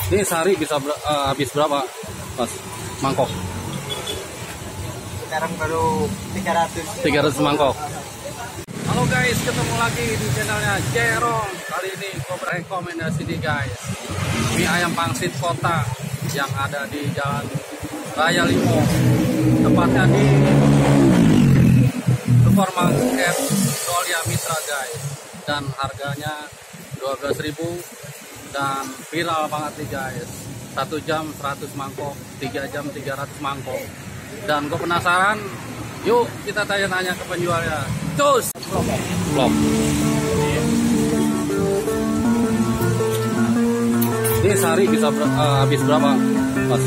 Ini sehari bisa habis berapa, Mas? Mangkok? Sekarang baru 300 mangkok. Halo guys, ketemu lagi di channelnya Jerong. Kali ini gue berekomendasi nih guys, mie ayam pangsit kota yang ada di Jalan Raya Limo, tepatnya di Supermarket Solia Mitra guys. Dan harganya 12.000 dan viral banget nih guys. 1 jam 100 mangkok, 3 jam 300 mangkok. Dan gue penasaran, yuk kita tanya-tanya ke penjualnya. Cus! Vlog. Ini sehari bisa habis berapa, Mas?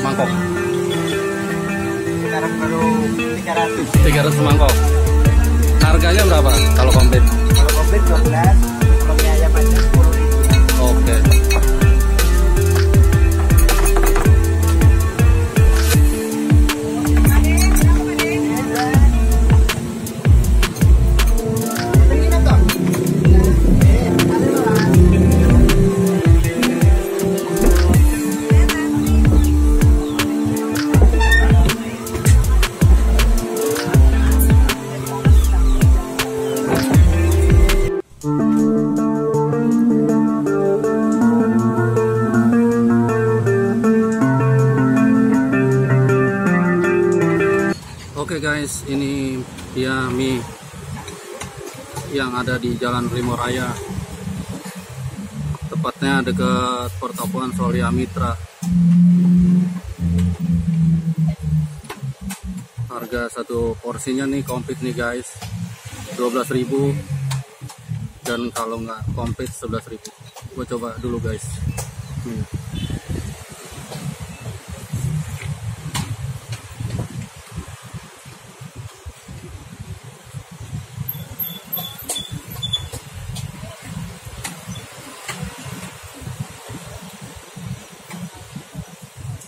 Mangkok? Sekarang baru 300 mangkok. Harganya berapa kalau komplit? Kalau komplit 12, kalau mie ayam aja 10.000. Oke. Oke guys, ini dia mie yang ada di Jalan Limo Raya, tepatnya dekat pertokoan Solia Mitra. Harga satu porsinya nih komplit nih guys, 12.000, dan kalau nggak komplit 11.000. Gue coba dulu guys.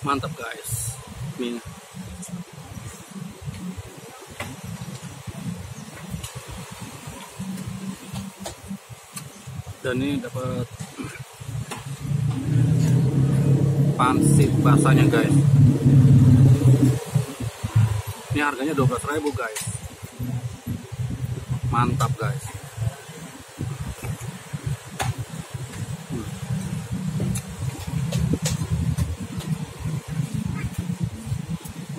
Mantap guys, mie. Dan ini dapat pangsit basahnya guys. Ini harganya 12.000 guys. Mantap guys.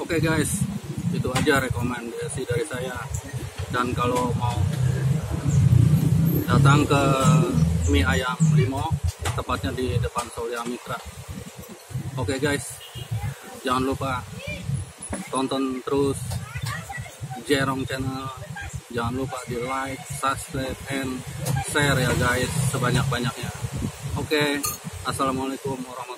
Oke guys, itu aja rekomendasi dari saya. Dan kalau mau datang ke mie ayam Limo, tepatnya di depan Solia Mitra. Oke guys, jangan lupa tonton terus Jerong channel. Jangan lupa di like, subscribe, and share ya guys, sebanyak-banyaknya. Oke, assalamualaikum warahmatullahi wabarakatuh.